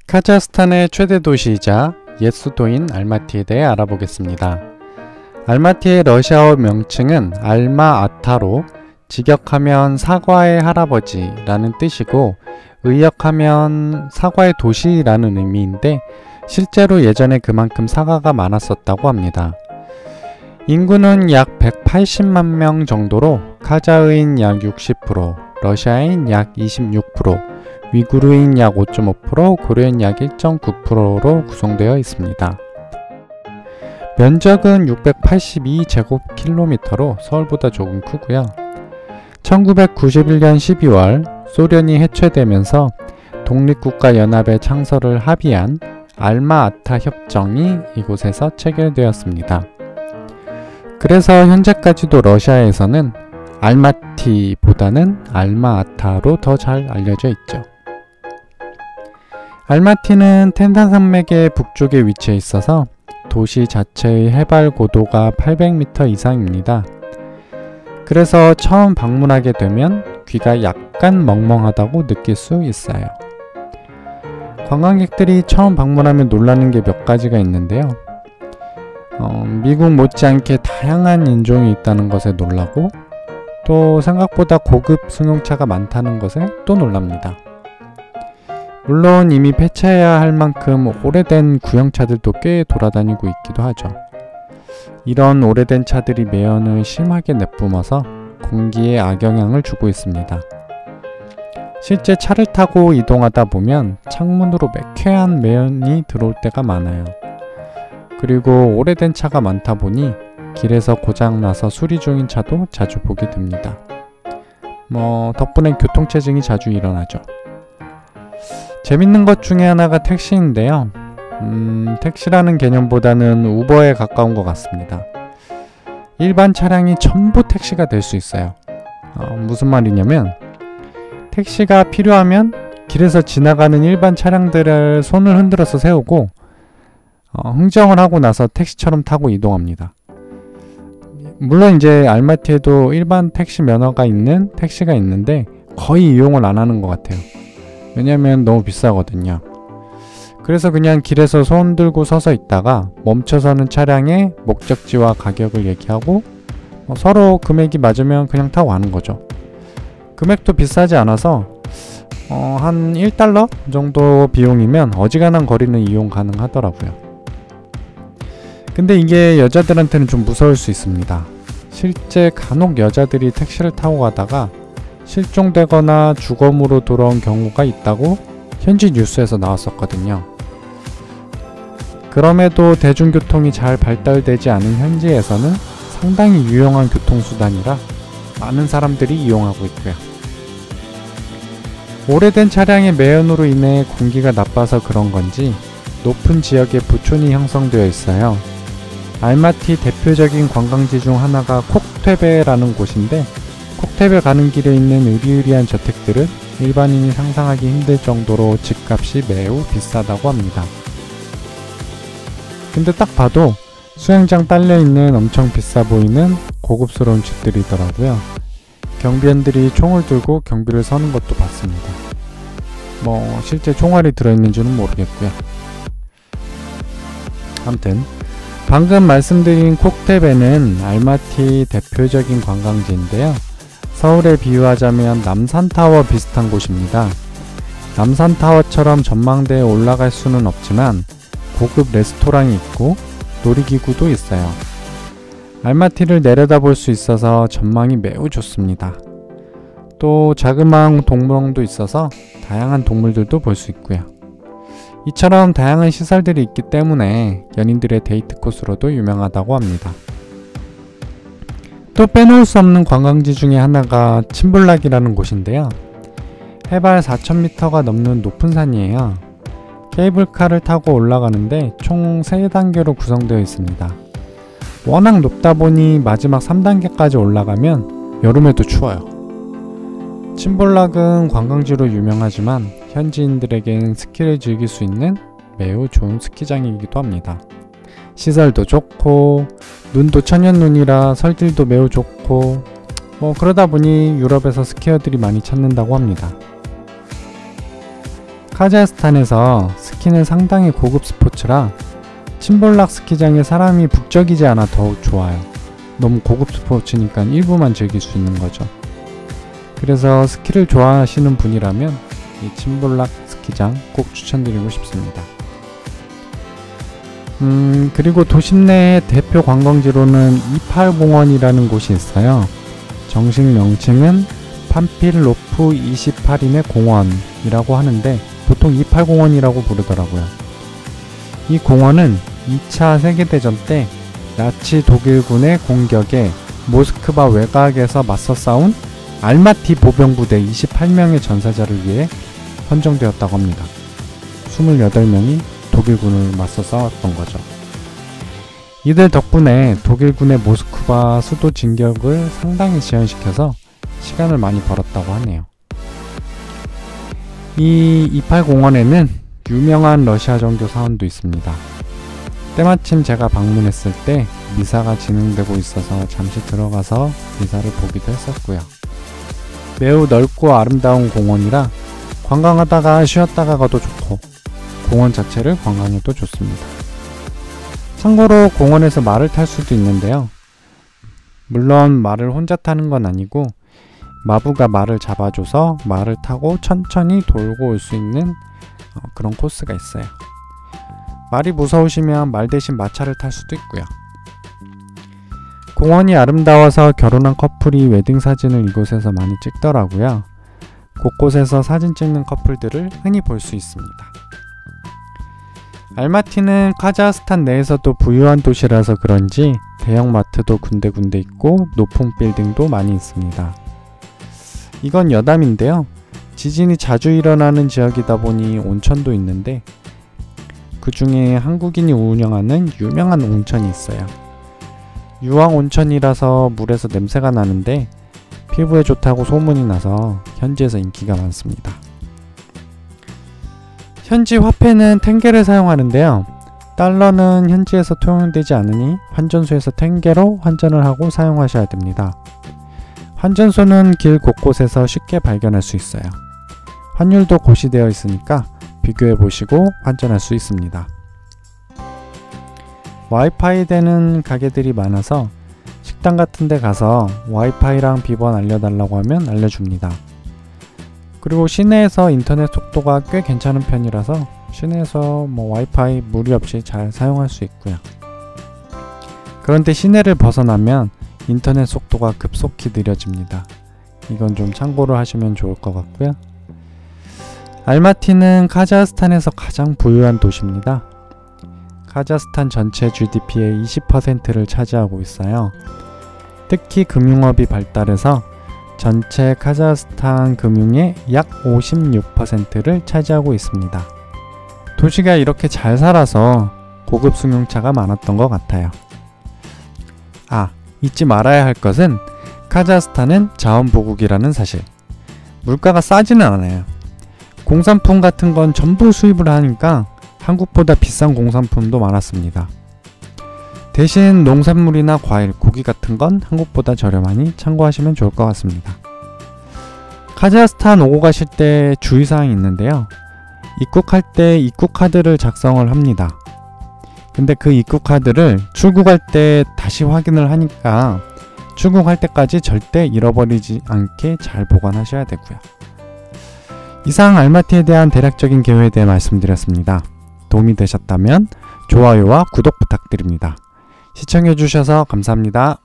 카자흐스탄의 최대 도시이자 옛 수도인 알마티에 대해 알아보겠습니다. 알마티의 러시아어 명칭은 알마-아타로 직역하면 사과의 할아버지라는 뜻이고 의역하면 사과의 도시라는 의미인데 실제로 예전에 그만큼 사과가 많았었다고 합니다. 인구는 약 180만 명 정도로 카자흐인 약 60%, 러시아인 약 26%, 위구르인 약 5.5%, 고려인 약 1.9%로 구성되어 있습니다. 면적은 682제곱킬로미터로 서울보다 조금 크고요. 1991년 12월 소련이 해체되면서 독립국가연합의 창설을 합의한 알마-아타 협정이 이곳에서 체결되었습니다. 그래서 현재까지도 러시아에서는 알마티보다는 알마-아타로 더 잘 알려져 있죠. 알마티는 텐산 산맥의 북쪽에 위치해 있어서 도시 자체의 해발 고도가 800m 이상입니다. 그래서 처음 방문하게 되면 귀가 약간 멍멍하다고 느낄 수 있어요. 관광객들이 처음 방문하면 놀라는 게 몇 가지가 있는데요. 미국 못지않게 다양한 인종이 있다는 것에 놀라고 또 생각보다 고급 승용차가 많다는 것에 또 놀랍니다. 물론 이미 폐차해야 할 만큼 오래된 구형차들도 꽤 돌아다니고 있기도 하죠. 이런 오래된 차들이 매연을 심하게 내뿜어서 공기에 악영향을 주고 있습니다. 실제 차를 타고 이동하다 보면 창문으로 매캐한 매연이 들어올 때가 많아요. 그리고 오래된 차가 많다 보니 길에서 고장나서 수리 중인 차도 자주 보게 됩니다. 덕분에 교통체증이 자주 일어나죠. 재밌는 것 중에 하나가 택시인데요. 택시라는 개념보다는 우버에 가까운 것 같습니다. 일반 차량이 전부 택시가 될 수 있어요. 무슨 말이냐면 택시가 필요하면 길에서 지나가는 일반 차량들을 손을 흔들어서 세우고 흥정을 하고 나서 택시처럼 타고 이동합니다. 물론 이제 알마티에도 일반 택시 면허가 있는 택시가 있는데 거의 이용을 안 하는 것 같아요. 왜냐면 너무 비싸거든요. 그래서 그냥 길에서 손 들고 서서 있다가 멈춰서는 차량의 목적지와 가격을 얘기하고 서로 금액이 맞으면 그냥 타고 가는 거죠. 금액도 비싸지 않아서 한 1달러 정도 비용이면 어지간한 거리는 이용 가능하더라고요. 근데 이게 여자들한테는 좀 무서울 수 있습니다. 실제 간혹 여자들이 택시를 타고 가다가 실종되거나 주검으로 돌아온 경우가 있다고 현지 뉴스에서 나왔었거든요. 그럼에도 대중교통이 잘 발달되지 않은 현지에서는 상당히 유용한 교통수단이라 많은 사람들이 이용하고 있고요. 오래된 차량의 매연으로 인해 공기가 나빠서 그런 건지 높은 지역에 부촌이 형성되어 있어요. 알마티 대표적인 관광지 중 하나가 콕테베라는 곳인데 콕테베 가는 길에 있는 으리으리한 저택들은 일반인이 상상하기 힘들 정도로 집값이 매우 비싸다고 합니다. 근데 딱 봐도 수영장 딸려있는 엄청 비싸 보이는 고급스러운 집들이더라고요. 경비원들이 총을 들고 경비를 서는 것도 봤습니다. 실제 총알이 들어있는지는 모르겠고요. 아무튼 방금 말씀드린 콕테베는 알마티 대표적인 관광지인데요. 서울에 비유하자면 남산타워 비슷한 곳입니다. 남산타워처럼 전망대에 올라갈 수는 없지만 고급 레스토랑이 있고 놀이기구도 있어요. 알마티를 내려다볼 수 있어서 전망이 매우 좋습니다. 또 자그마한 동물원도 있어서 다양한 동물들도 볼 수 있고요. 이처럼 다양한 시설들이 있기 때문에 연인들의 데이트 코스로도 유명하다고 합니다. 또 빼놓을 수 없는 관광지 중에 하나가 침블락이라는 곳인데요. 해발 4,000m가 넘는 높은 산이에요. 케이블카를 타고 올라가는데 총 3단계로 구성되어 있습니다. 워낙 높다 보니 마지막 3단계까지 올라가면 여름에도 추워요. 침볼락은 관광지로 유명하지만 현지인들에겐 스키를 즐길 수 있는 매우 좋은 스키장이기도 합니다. 시설도 좋고 눈도 천연눈이라 설질도 매우 좋고 그러다 보니 유럽에서 스키어들이 많이 찾는다고 합니다. 카자흐스탄에서 스키 스키는 상당히 고급 스포츠라 침볼락 스키장에 사람이 북적이지 않아 더욱 좋아요. 너무 고급 스포츠니까 일부만 즐길 수 있는 거죠. 그래서 스키를 좋아하시는 분이라면 이 침볼락 스키장 꼭 추천드리고 싶습니다. 그리고 도심 내의 대표 관광지로는 이팔공원이라는 곳이 있어요. 정식 명칭은 판필로프 28인의 공원이라고 하는데 보통 이팔공원이라고 부르더라고요. 이 공원은 2차 세계대전 때 나치 독일군의 공격에 모스크바 외곽에서 맞서 싸운 알마티 보병부대 28명의 전사자를 위해 선정되었다고 합니다. 28명이 독일군을 맞서 싸웠던 거죠. 이들 덕분에 독일군의 모스크바 수도 진격을 상당히 지연시켜서 시간을 많이 벌었다고 하네요. 이 이팔공원에는 유명한 러시아 종교 사원도 있습니다. 때마침 제가 방문했을 때 미사가 진행되고 있어서 잠시 들어가서 미사를 보기도 했었고요. 매우 넓고 아름다운 공원이라 관광하다가 쉬었다가 가도 좋고 공원 자체를 관광해도 좋습니다. 참고로 공원에서 말을 탈 수도 있는데요. 물론 말을 혼자 타는 건 아니고 마부가 말을 잡아줘서 말을 타고 천천히 돌고 올 수 있는 그런 코스가 있어요. 말이 무서우시면 말 대신 마차를 탈 수도 있고요. 공원이 아름다워서 결혼한 커플이 웨딩 사진을 이곳에서 많이 찍더라고요. 곳곳에서 사진 찍는 커플들을 흔히 볼 수 있습니다. 알마티는 카자흐스탄 내에서도 부유한 도시라서 그런지 대형마트도 군데군데 있고 높은 빌딩도 많이 있습니다. 이건 여담인데요. 지진이 자주 일어나는 지역이다 보니 온천도 있는데 그 중에 한국인이 운영하는 유명한 온천이 있어요. 유황 온천이라서 물에서 냄새가 나는데 피부에 좋다고 소문이 나서 현지에서 인기가 많습니다. 현지 화폐는 탱게를 사용하는데요. 달러는 현지에서 통용되지 않으니 환전소에서 탱게로 환전을 하고 사용하셔야 됩니다. 환전소는 길 곳곳에서 쉽게 발견할 수 있어요. 환율도 고시되어 있으니까 비교해 보시고 환전할 수 있습니다. 와이파이 되는 가게들이 많아서 식당 같은 데 가서 와이파이랑 비번 알려달라고 하면 알려줍니다. 그리고 시내에서 인터넷 속도가 꽤 괜찮은 편이라서 시내에서 와이파이 무리 없이 잘 사용할 수 있고요. 그런데 시내를 벗어나면 인터넷 속도가 급속히 느려집니다. 이건 좀 참고를 하시면 좋을 것 같고요. 알마티는 카자흐스탄에서 가장 부유한 도시입니다. 카자흐스탄 전체 GDP의 20%를 차지하고 있어요. 특히 금융업이 발달해서 전체 카자흐스탄 금융의 약 56%를 차지하고 있습니다. 도시가 이렇게 잘 살아서 고급 승용차가 많았던 것 같아요. 잊지 말아야 할 것은 카자흐스탄은 자원보국이라는 사실. 물가가 싸지는 않아요. 공산품 같은 건 전부 수입을 하니까 한국보다 비싼 공산품도 많았습니다. 대신 농산물이나 과일, 고기 같은 건 한국보다 저렴하니 참고하시면 좋을 것 같습니다. 카자흐스탄 오고 가실 때 주의사항이 있는데요. 입국할 때 입국카드를 작성을 합니다. 근데 그 입국카드를 출국할 때 다시 확인을 하니까 출국할 때까지 절대 잃어버리지 않게 잘 보관하셔야 되고요. 이상 알마티에 대한 대략적인 개요에 대해 말씀드렸습니다. 도움이 되셨다면 좋아요와 구독 부탁드립니다. 시청해주셔서 감사합니다.